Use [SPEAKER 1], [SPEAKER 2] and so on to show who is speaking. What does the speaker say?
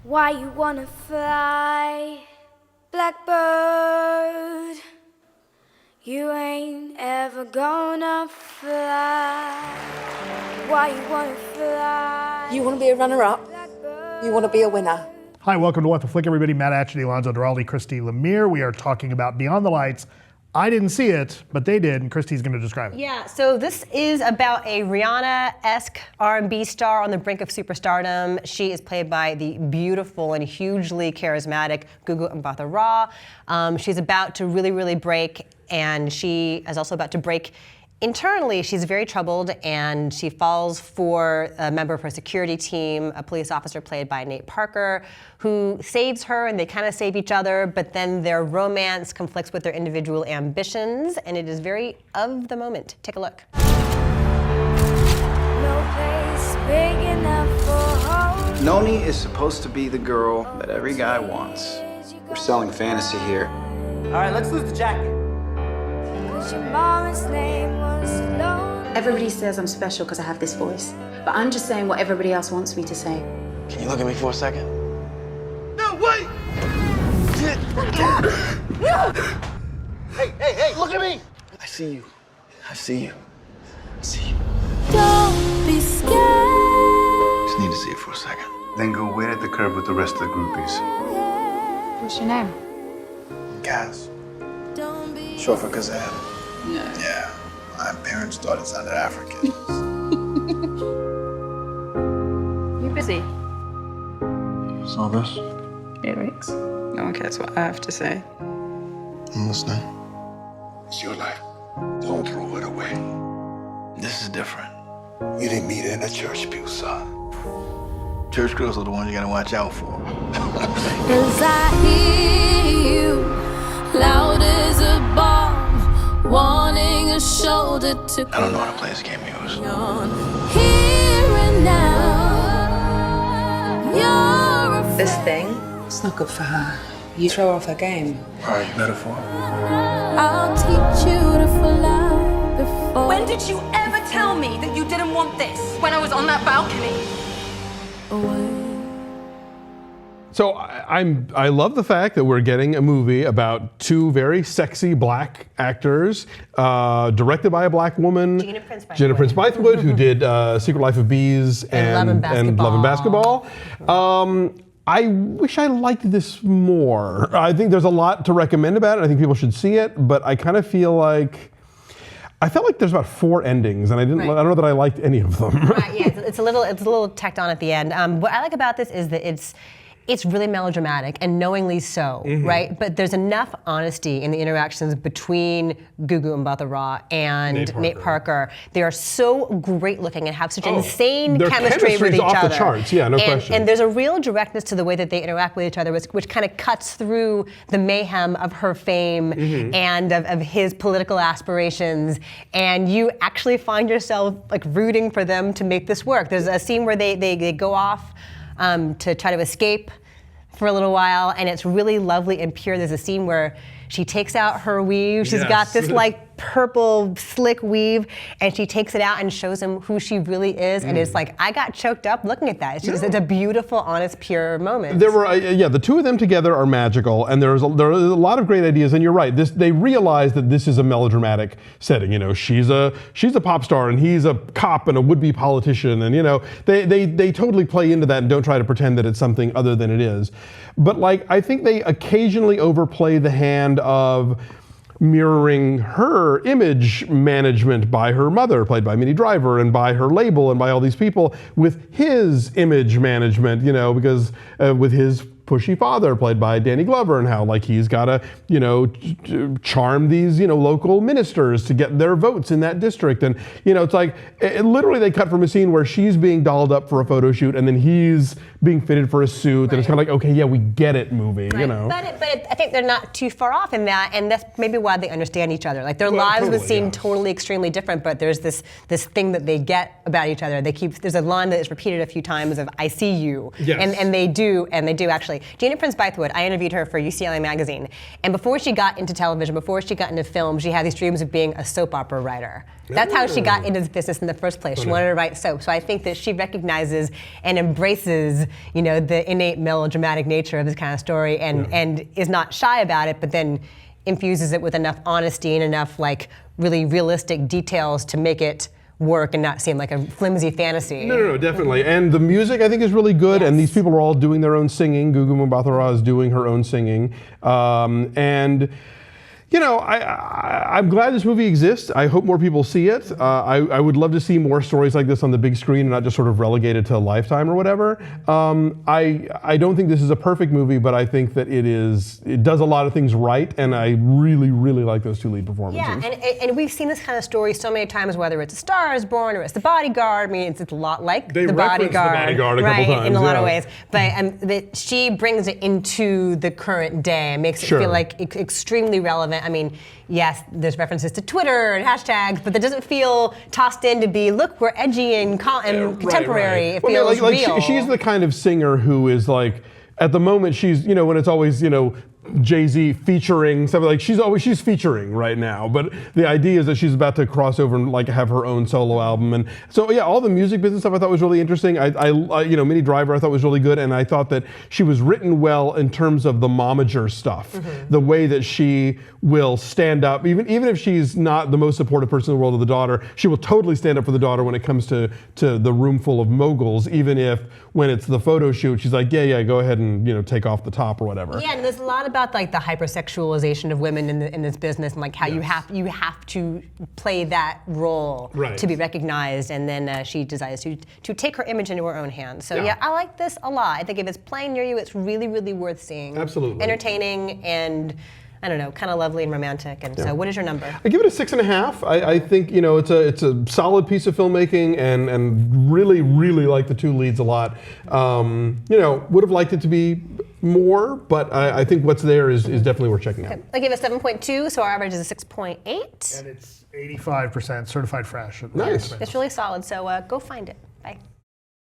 [SPEAKER 1] Why you wanna fly, blackbird? You ain't ever gonna fly. Why you wanna fly?
[SPEAKER 2] You wanna be a runner-up? You wanna be a winner?
[SPEAKER 3] Hi, welcome to What the Flick, everybody. Matt Atchity, Alonzo Duralde, Christy Lemire. We are talking about Beyond the Lights. I didn't see it, but they did, and Christy's going to describe it.
[SPEAKER 4] Yeah, so this is about a Rihanna-esque R&B star on the brink of superstardom. She is played by the beautiful and hugely charismatic Gugu Mbatha-Raw. She's about to really break, and she is also about to break internally. She's very troubled, and she falls for a member of her security team, a police officer played by Nate Parker, who saves her, and they kind of save each other, but then their romance conflicts with their individual ambitions, and it is very of the moment. Take a look.
[SPEAKER 1] No place big enough for home.
[SPEAKER 5] Noni is supposed to be the girl that every guy wants. We're selling fantasy here.
[SPEAKER 6] All right, let's lose the jacket.
[SPEAKER 1] Cause your mama's name was Sloan.
[SPEAKER 7] Everybody says I'm special because I have this voice, but I'm just saying what everybody else wants me to say.
[SPEAKER 6] Can you look at me for a second?
[SPEAKER 5] No, wait! Hey, look at me!
[SPEAKER 6] I see you. I see you. I see you.
[SPEAKER 1] Don't be scared.
[SPEAKER 6] Just need to see it for a second.
[SPEAKER 8] Then go wait at the curb with the rest of the groupies.
[SPEAKER 7] What's your name?
[SPEAKER 6] Kaz.
[SPEAKER 1] Don't be
[SPEAKER 6] Short for Kazan.
[SPEAKER 7] No.
[SPEAKER 6] Yeah. My parents thought it sounded African.
[SPEAKER 7] You busy?
[SPEAKER 6] Saw this?
[SPEAKER 7] Lyrics. No one cares what I have to say.
[SPEAKER 6] I'm listening.
[SPEAKER 8] It's your life. Don't throw it away.
[SPEAKER 6] This is different.
[SPEAKER 8] You didn't meet her in a church pew, son.
[SPEAKER 6] Church girls are the ones you gotta watch out for.
[SPEAKER 1] Cause I hear you loud as a bomb, wanting a shoulder to
[SPEAKER 6] I don't know how to play this game of yours.
[SPEAKER 1] on. Here and now, you're a
[SPEAKER 2] This thing, it's not good for her. You throw her off her game.
[SPEAKER 6] All right, metaphor.
[SPEAKER 1] I'll teach you to fly before.
[SPEAKER 9] When did you ever tell me that you didn't want this? When I was on that balcony?
[SPEAKER 10] So I love the fact that we're getting a movie about two very sexy black actors, directed by a black woman,
[SPEAKER 4] Gina Prince
[SPEAKER 10] Bythewood, who did Secret Life of Bees and Love and Basketball. I wish I liked this more. I think there's a lot to recommend about it. I think people should see it, but I kind of feel like I felt like there's about 4 endings, and I don't know that I liked any of them.
[SPEAKER 4] Right, yeah, it's a little tacked on at the end. What I like about this is that it's really melodramatic, and knowingly so, right? But there's enough honesty in the interactions between Gugu Mbatha-Raw and Nate Parker. They are so great looking and have such insane chemistry with each
[SPEAKER 10] off
[SPEAKER 4] other.
[SPEAKER 10] The charts, yeah, no question.
[SPEAKER 4] And there's a real directness to the way that they interact with each other, which kind of cuts through the mayhem of her fame and of his political aspirations. And you actually find yourself like rooting for them to make this work. There's a scene where they go off to try to escape for a little while, and it's really lovely and pure. There's a scene where she takes out her weave. She's got this like purple slick weave, and she takes it out and shows him who she really is. And it's like, I got choked up looking at that. It's just, it's a beautiful, honest, pure moment.
[SPEAKER 10] There were, the two of them together are magical, and there are a lot of great ideas. And you're right, they realize that this is a melodramatic setting. You know, she's a pop star, and he's a cop and a would-be politician, and they totally play into that and don't try to pretend that it's something other than it is. But like, I think they occasionally overplay the hand of mirroring her image management by her mother, played by Minnie Driver, and by her label, and by all these people, with his image management, because with his pushy father, played by Danny Glover, and how like he's got to, charm these, local ministers to get their votes in that district. And, it's like, literally they cut from a scene where she's being dolled up for a photo shoot, and then he's being fitted for a suit, and it's kind of like, okay, yeah, we get it movie,
[SPEAKER 4] But I think they're not too far off in that, and that's maybe why they understand each other. Like their lives would seem totally extremely different, but there's this thing that they get about each other. There's a line that is repeated a few times of "I see you," and they do actually actually. Gina Prince Bythewood, I interviewed her for UCLA Magazine. And before she got into television, before she got into film, she had these dreams of being a soap opera writer. That's how she got into the business in the first place. She wanted to write soap. So I think that she recognizes and embraces, the innate melodramatic nature of this kind of story and is not shy about it, but then infuses it with enough honesty and enough really realistic details to make it work and not seem like a flimsy fantasy.
[SPEAKER 10] No, definitely. And the music, I think, is really good. Yes. And these people are all doing their own singing. Gugu Mbatha-Raw is doing her own singing. I'm glad this movie exists. I hope more people see it. I would love to see more stories like this on the big screen and not just sort of relegated to Lifetime or whatever. I don't think this is a perfect movie, but I think that it does a lot of things right, and I really, really like those two lead performances.
[SPEAKER 4] Yeah, and we've seen this kind of story so many times, whether it's A Star Is Born or it's The Bodyguard. I mean, it's a lot like The Bodyguard.
[SPEAKER 10] The Bodyguard a couple times.
[SPEAKER 4] In a lot of ways. But she brings it into the current day and makes it feel like extremely relevant. I mean, yes, there's references to Twitter and hashtags, but that doesn't feel tossed in to be, look, we're edgy and contemporary. It feels real.
[SPEAKER 10] She's the kind of singer who is at the moment she's, when it's always, Jay-Z featuring something she's featuring right now, but the idea is that she's about to cross over and have her own solo album. And so all the music business stuff I thought was really interesting. I Minnie Driver I thought was really good, and I thought that she was written well in terms of the momager stuff, the way that she will stand up, even if she's not the most supportive person in the world of the daughter, she will totally stand up for the daughter when it comes to the room full of moguls, even if when it's the photo shoot, she's like, yeah, go ahead and take off the top or whatever.
[SPEAKER 4] Yeah, and there's a lot about the hypersexualization of women in this business, and how you have to play that role to be recognized, and then she decides to take her image into her own hands. So I like this a lot. I think if it's playing near you, it's really, really worth seeing.
[SPEAKER 10] Absolutely.
[SPEAKER 4] Entertaining and, I don't know, kind of lovely and romantic. And so what is your number?
[SPEAKER 10] I give it a 6.5. I think, it's a solid piece of filmmaking, and really, really like the two leads a lot. Would have liked it to be more, but I think what's there is definitely worth checking out.
[SPEAKER 4] I give it 7.2, so our average is a 6.8.
[SPEAKER 3] And it's 85% certified fresh.
[SPEAKER 10] Nice.
[SPEAKER 4] It's really solid, so go find it. Bye.